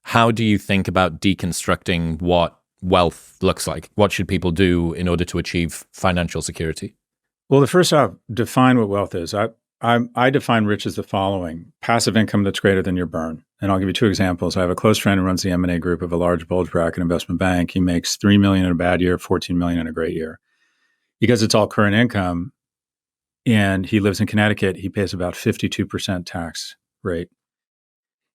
How do you think about deconstructing what wealth looks like? What should people do in order to achieve financial security? Well, the first off, define what wealth is. I define rich as the following: passive income that's greater than your burn. And I'll give you two examples. I have a close friend who runs the M&A group of a large bulge bracket investment bank. He makes $3 million in a bad year, $14 million in a great year. Because it's all current income and he lives in Connecticut, he pays about 52% tax rate.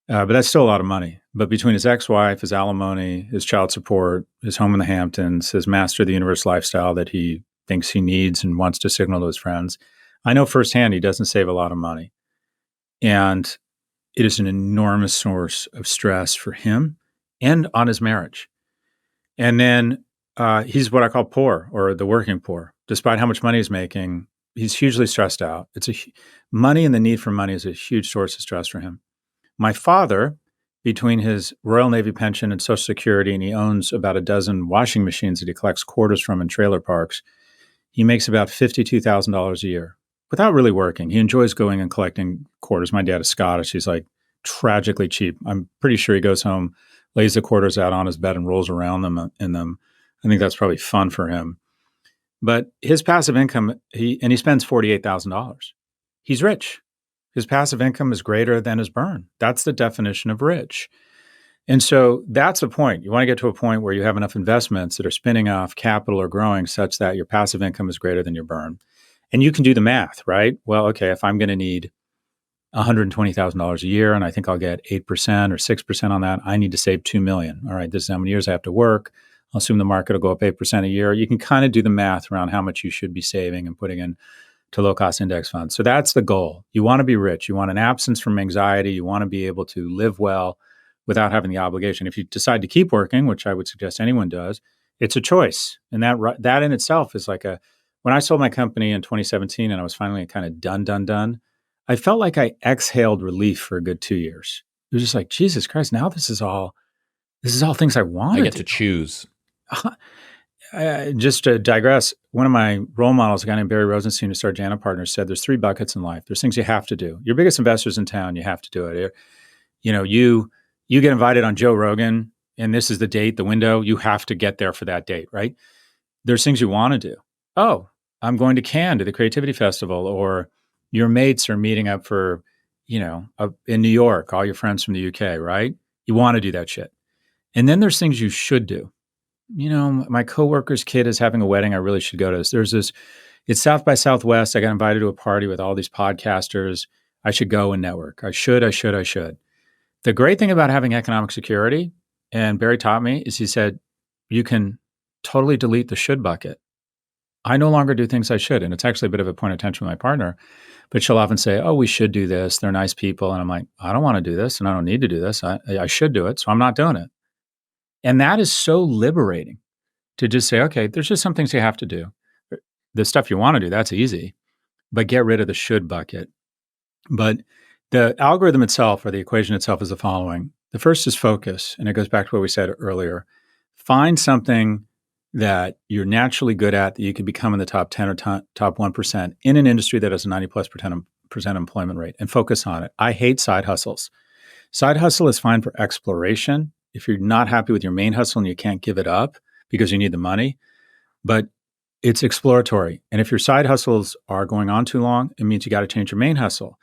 But that's still a lot of money. But between his ex-wife, his alimony, his child support, his home in the Hamptons, his master of the universe lifestyle that he thinks he needs and wants to signal to his friends, I know firsthand he doesn't save a lot of money. And it is an enormous source of stress for him and on his marriage. And then he's what I call poor, or the working poor. Despite how much money he's making, he's hugely stressed out. Money and the need for money is a huge source of stress for him. My father, between his Royal Navy pension and Social Security, and he owns about a dozen washing machines that he collects quarters from in trailer parks, he makes about $52,000 a year without really working. He enjoys going and collecting quarters. My dad is Scottish. He's like tragically cheap. I'm pretty sure he goes home, lays the quarters out on his bed and rolls around them in them. I think that's probably fun for him. But his passive income, he spends $48,000. He's rich. His passive income is greater than his burn. That's the definition of rich. And so that's the point. You want to get to a point where you have enough investments that are spinning off capital or growing such that your passive income is greater than your burn. And you can do the math, right? Well, okay, if I'm going to need $120,000 a year and I think I'll get 8% or 6% on that, I need to save $2 million. All right, this is how many years I have to work. I'll assume the market will go up 8% a year. You can kind of do the math around how much you should be saving and putting in to low-cost index funds. So that's the goal. You want to be rich. You want an absence from anxiety. You want to be able to live well without having the obligation. If you decide to keep working, which I would suggest anyone does, it's a choice. And that in itself is like when I sold my company in 2017 and I was finally kind of done, I felt like I exhaled relief for a good 2 years. It was just like, Jesus Christ, now this is all things I want I to get do. to choose. Just to digress, one of my role models, a guy named Barry Rosenstein, who started Jana Partners, said there's 3 buckets in life. There's things you have to do. Your biggest investors in town, you have to do it. You get invited on Joe Rogan, and this is the date, the window. You have to get there for that date, right? There's things you want to do. Oh, I'm going to Cannes to the Creativity Festival, or your mates are meeting up for, in New York, all your friends from the UK, right? You want to do that shit. And then there's things you should do. My coworker's kid is having a wedding. I really should go to this. It's South by Southwest. I got invited to a party with all these podcasters. I should go and network. I should. The great thing about having economic security, and Barry taught me, is he said, you can totally delete the should bucket. I no longer do things I should. And it's actually a bit of a point of tension with my partner, but she'll often say, oh, we should do this. They're nice people. And I'm like, I don't want to do this and I don't need to do this. I should do it. So I'm not doing it. And that is so liberating to just say, okay, there's just some things you have to do. The stuff you want to do, that's easy, but get rid of the should bucket. But the algorithm itself, or the equation itself, is the following. The first is focus, and it goes back to what we said earlier. Find something that you're naturally good at, that you could become in the top 10 or top 1% in an industry that has a 90+% employment rate, and focus on it. I hate side hustles. Side hustle is fine for exploration. If you're not happy with your main hustle and you can't give it up because you need the money, but it's exploratory. And if your side hustles are going on too long, it means you got to change your main hustle.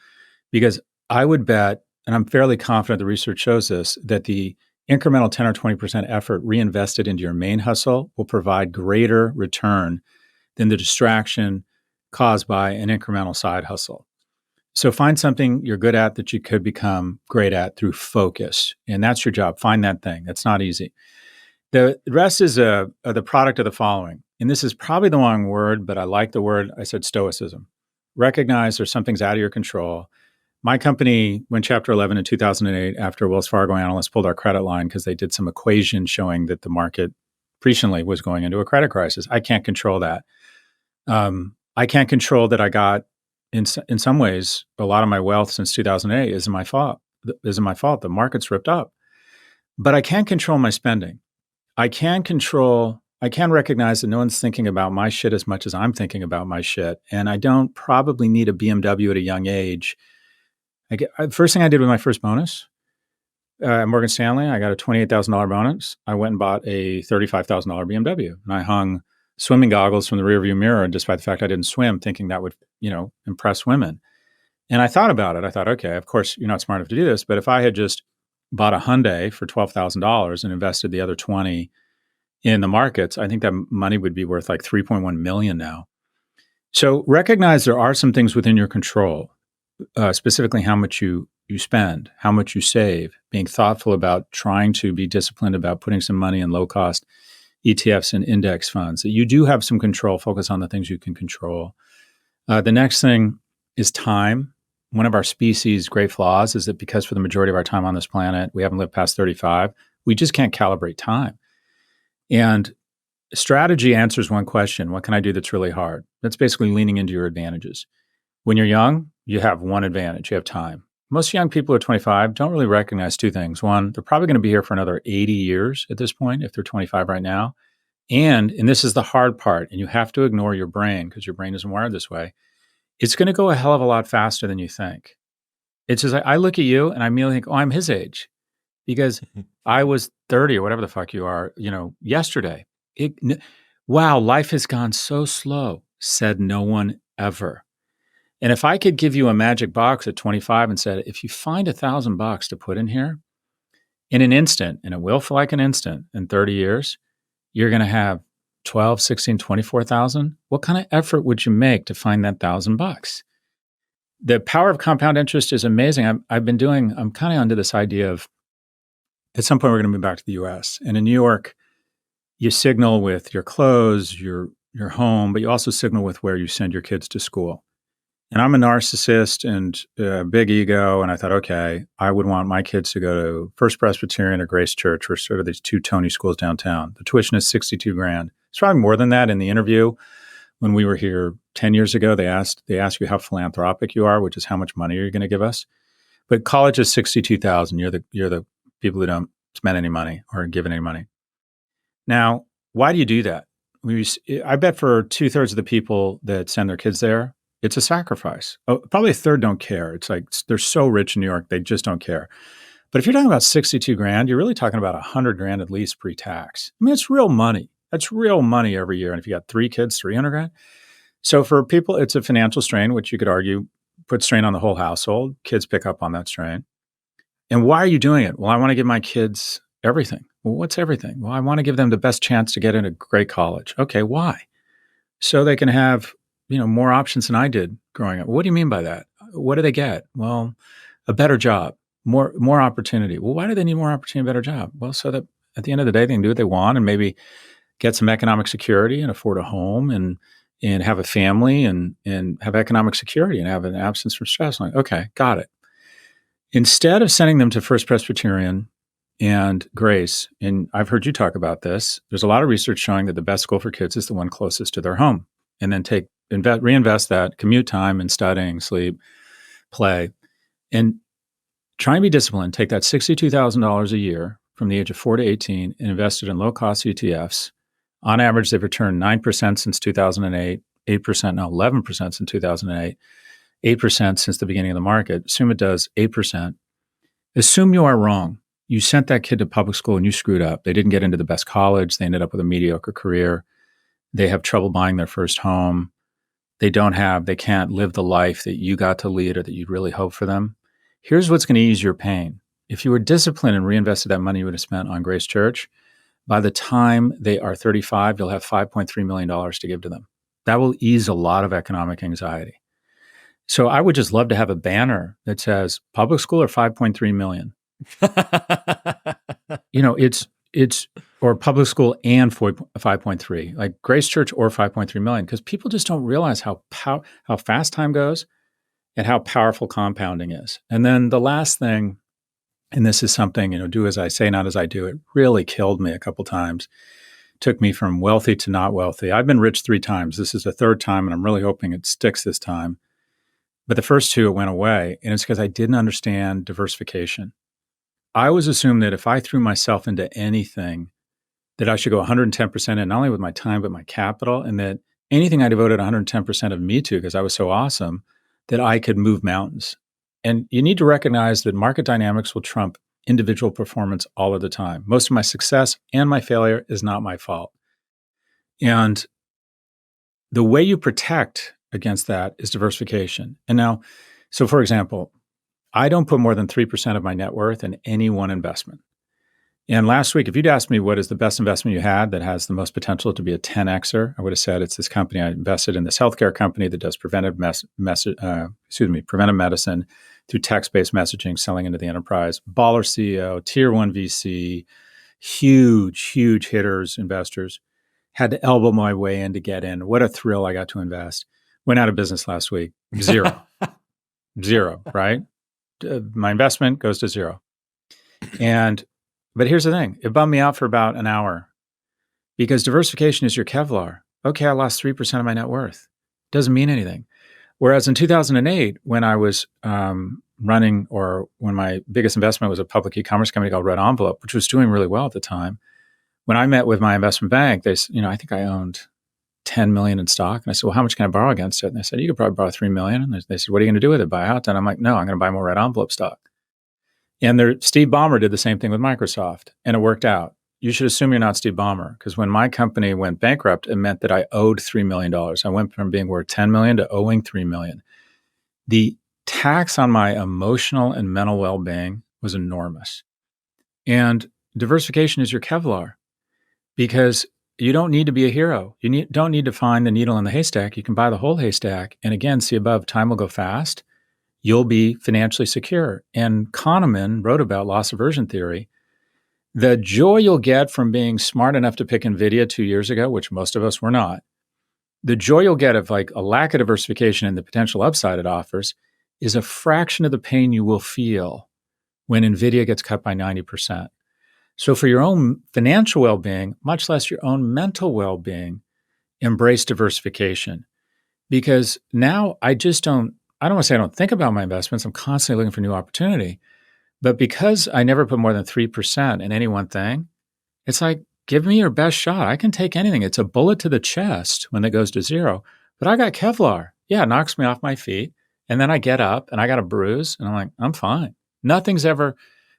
Because I would bet, and I'm fairly confident the research shows this, that the incremental 10 or 20% effort reinvested into your main hustle will provide greater return than the distraction caused by an incremental side hustle. So find something you're good at that you could become great at through focus. And that's your job. Find that thing. That's not easy. The rest is the product of the following. And this is probably the wrong word, but I like the word. I said stoicism. Recognize there's something's out of your control. My company went Chapter 11 in 2008 after Wells Fargo analysts pulled our credit line because they did some equation showing that the market presciently was going into a credit crisis. I can't control that. I can't control that I got, in some ways, a lot of my wealth since 2008 isn't my fault. The market's ripped up. But I can't control my spending. I can recognize that no one's thinking about my shit as much as I'm thinking about my shit. And I don't probably need a BMW at a young age. First thing I did with my first bonus At Morgan Stanley, I got a $28,000 bonus. I went and bought a $35,000 BMW, and I hung swimming goggles from the rearview mirror, despite the fact I didn't swim, thinking that would, impress women. And I thought about it. I thought, okay, of course you're not smart enough to do this, but if I had just bought a Hyundai for $12,000 and invested the other 20 in the markets, I think that money would be worth like 3.1 million now. So recognize there are some things within your control, specifically how much you spend, how much you save, being thoughtful about trying to be disciplined about putting some money in low cost ETFs and index funds. That you do have some control. Focus on the things you can control. The next thing is time. One of our species' great flaws is that because for the majority of our time on this planet, we haven't lived past 35, we just can't calibrate time. And strategy answers one question: what can I do that's really hard? That's basically leaning into your advantages. When you're young, you have one advantage: you have time. Most young people at 25 don't really recognize two things. One, they're probably going to be here for another 80 years at this point if they're 25 right now. And this is the hard part, and you have to ignore your brain because your brain isn't wired this way. It's going to go a hell of a lot faster than you think. It's just like, I look at you and I immediately think, oh, I'm his age because I was 30 or whatever the fuck you are, yesterday. Wow, life has gone so slow, said no one ever. And if I could give you a magic box at 25 and said, if you find $1,000 to put in here in an instant, and it will feel like an instant in 30 years, you're going to have 12, 16, 24,000. What kind of effort would you make to find that $1,000? The power of compound interest is amazing. I'm kind of onto this idea of at some point we're going to move back to the US. And in New York, you signal with your clothes, your home, but you also signal with where you send your kids to school. And I'm a narcissist and a big ego. And I thought, okay, I would want my kids to go to First Presbyterian or Grace Church, or sort of these two Tony schools downtown. The tuition is $62,000. It's probably more than that. In the interview, when we were here 10 years ago, they ask you how philanthropic you are, which is how much money are you going to give us? But college is $62,000. You're the people who don't spend any money or give any money. Now, why do you do that? I bet for 2/3 of the people that send their kids there, it's a sacrifice. Oh, probably a third don't care. It's like they're so rich in New York, they just don't care. But if you're talking about $62,000, you're really talking about $100,000 at least pre-tax. I mean, it's real money. That's real money every year. And if you got 3 kids, $300,000. So for people, it's a financial strain, which you could argue puts strain on the whole household. Kids pick up on that strain. And why are you doing it? Well, I want to give my kids everything. Well, what's everything? Well, I want to give them the best chance to get into great college. Okay, why? So they can have, more options than I did growing up. What do you mean by that? What do they get? Well, a better job, more opportunity. Well, why do they need more opportunity, a better job? Well, so that at the end of the day, they can do what they want and maybe get some economic security and afford a home and have a family and have economic security and have an absence from stress. Like, okay, got it. Instead of sending them to First Presbyterian and Grace, and I've heard you talk about this, there's a lot of research showing that the best school for kids is the one closest to their home. And then reinvest that commute time in studying, sleep, play, and try and be disciplined. Take that $62,000 a year from the age of 4 to 18 and invest it in low-cost ETFs. On average, they've returned 9% since 2008, 8%, now 11% since 2008, 8% since the beginning of the market. Assume it does 8%. Assume you are wrong. You sent that kid to public school and you screwed up. They didn't get into the best college. They ended up with a mediocre career. They have trouble buying their first home. They can't live the life that you got to lead or that you'd really hope for them. Here's what's going to ease your pain. If you were disciplined and reinvested that money you would have spent on Grace Church, by the time they are 35, you'll have $5.3 million to give to them. That will ease a lot of economic anxiety. So I would just love to have a banner that says public school or 5.3 million. It's or public school and 5.3, like Grace Church or 5.3 million, because people just don't realize how fast time goes and how powerful compounding is. And then the last thing, and this is something, do as I say, not as I do. It really killed me a couple times. Took me from wealthy to not wealthy. I've been rich 3 times. This is the 3rd time, and I'm really hoping it sticks this time. But the first 2, it went away, and it's because I didn't understand diversification. I always assumed that if I threw myself into anything, that I should go 110% in, not only with my time, but my capital, and that anything I devoted 110% of me to, because I was so awesome, that I could move mountains. And you need to recognize that market dynamics will trump individual performance all of the time. Most of my success and my failure is not my fault. And the way you protect against that is diversification. And now, so for example, I don't put more than 3% of my net worth in any one investment. And last week, if you'd asked me what is the best investment you had that has the most potential to be a 10Xer, I would have said it's this company. I invested in this healthcare company that does preventive medicine through text-based messaging, selling into the enterprise. Baller CEO, tier one VC, huge hitters, investors. Had to elbow my way in to get in. What a thrill I got to invest. Went out of business last week. Zero, right? My investment goes to zero. But here's the thing. It bummed me out for about an hour because diversification is your Kevlar. Okay, I lost 3% of my net worth. Doesn't mean anything. Whereas in 2008, when I was running, or when my biggest investment was a public e-commerce company called Red Envelope, which was doing really well at the time, when I met with my investment bank, they, I think I owned 10 million in stock. And I said, well, how much can I borrow against it? And they said, you could probably borrow 3 million. And they said, what are you going to do with it? Buy out? And I'm like, no, I'm going to buy more Red Envelope stock. And Steve Ballmer did the same thing with Microsoft, and it worked out. You should assume you're not Steve Ballmer, because when my company went bankrupt, it meant that I owed $3 million. I went from being worth $10 million to owing $3 million. The tax on my emotional and mental well-being was enormous. And diversification is your Kevlar, because you don't need to be a hero. You don't need to find the needle in the haystack. You can buy the whole haystack. And again, see above, time will go fast. You'll be financially secure. And Kahneman wrote about loss aversion theory. The joy you'll get from being smart enough to pick NVIDIA 2 years ago, which most of us were not, the joy you'll get of like a lack of diversification and the potential upside it offers is a fraction of the pain you will feel when NVIDIA gets cut by 90%. So for your own financial well-being, much less your own mental well-being, embrace diversification. Because now I don't want to say I don't think about my investments. I'm constantly looking for new opportunity. But because I never put more than 3% in any one thing, it's like, give me your best shot. I can take anything. It's a bullet to the chest when it goes to zero. But I got Kevlar. Yeah, it knocks me off my feet. And then I get up and I got a bruise and I'm like, I'm fine. Nothing's ever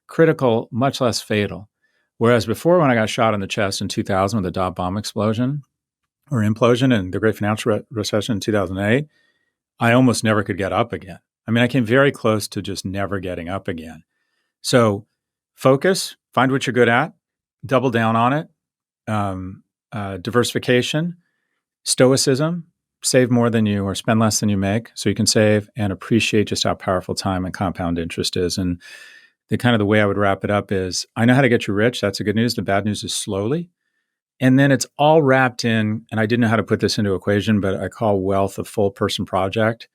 critical, much less fatal. Whereas before, when I got shot in the chest in 2000 with the dot bomb explosion or implosion and the great financial recession in 2008, I almost never could get up again. I mean, I came very close to just never getting up again. So focus, find what you're good at, double down on it. Diversification, stoicism, save more than you or spend less than you make so you can save, and appreciate just how powerful time and compound interest is. And the way I would wrap it up is, I know how to get you rich. That's the good news. The bad news is slowly. And then it's all wrapped in, and I didn't know how to put this into equation, but I call wealth a full person project.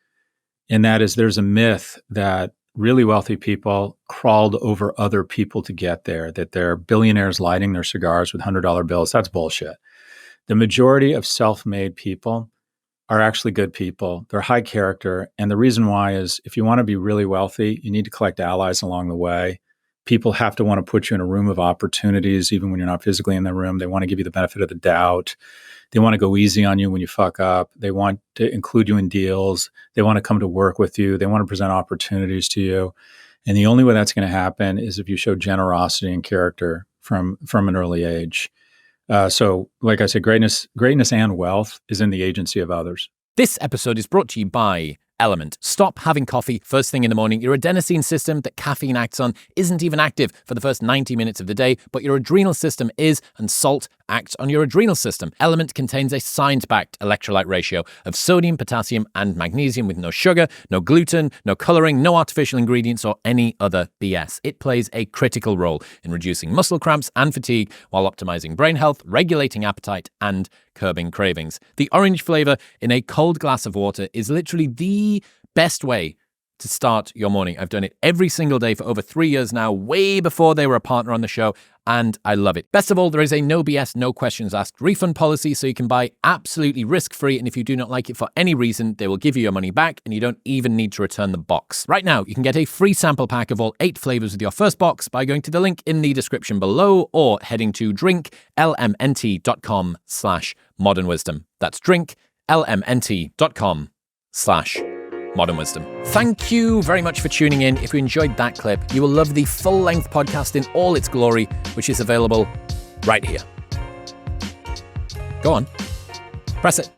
And that is, there's a myth that really wealthy people crawled over other people to get there, that they're billionaires lighting their cigars with $100 bills. That's bullshit. The majority of self-made people are actually good people. They're high character. And the reason why is, if you want to be really wealthy, you need to collect allies along the way. People have to want to put you in a room of opportunities, even when you're not physically in the room. They want to give you the benefit of the doubt. They want to go easy on you when you fuck up. They want to include you in deals. They want to come to work with you. They want to present opportunities to you. And the only way that's going to happen is if you show generosity and character from an early age. So like I said, greatness and wealth is in the agency of others. This episode is brought to you by Element. Stop having coffee first thing in the morning. Your adenosine system that caffeine acts on isn't even active for the first 90 minutes of the day, but your adrenal system is, and salt acts on your adrenal system. Element contains a science-backed electrolyte ratio of sodium, potassium, and magnesium with no sugar, no gluten, no coloring, no artificial ingredients, or any other BS. It plays a critical role in reducing muscle cramps and fatigue while optimizing brain health, regulating appetite, and curbing cravings. The orange flavor in a cold glass of water is literally the best way to start your morning. I've done it every single day for over 3 years now, way before they were a partner on the show, and I love it. Best of all, there is a no BS, no questions asked refund policy, so you can buy absolutely risk-free, and if you do not like it for any reason, they will give you your money back, and you don't even need to return the box. Right now, you can get a free sample pack of all 8 flavors with your first box by going to the link in the description below or heading to drinklmnt.com/modernwisdom. That's drinklmnt.com/modernwisdom. modern wisdom. Thank you very much for tuning in. If you enjoyed that clip, you will love the full-length podcast in all its glory, which is available right here. Go on. Press it.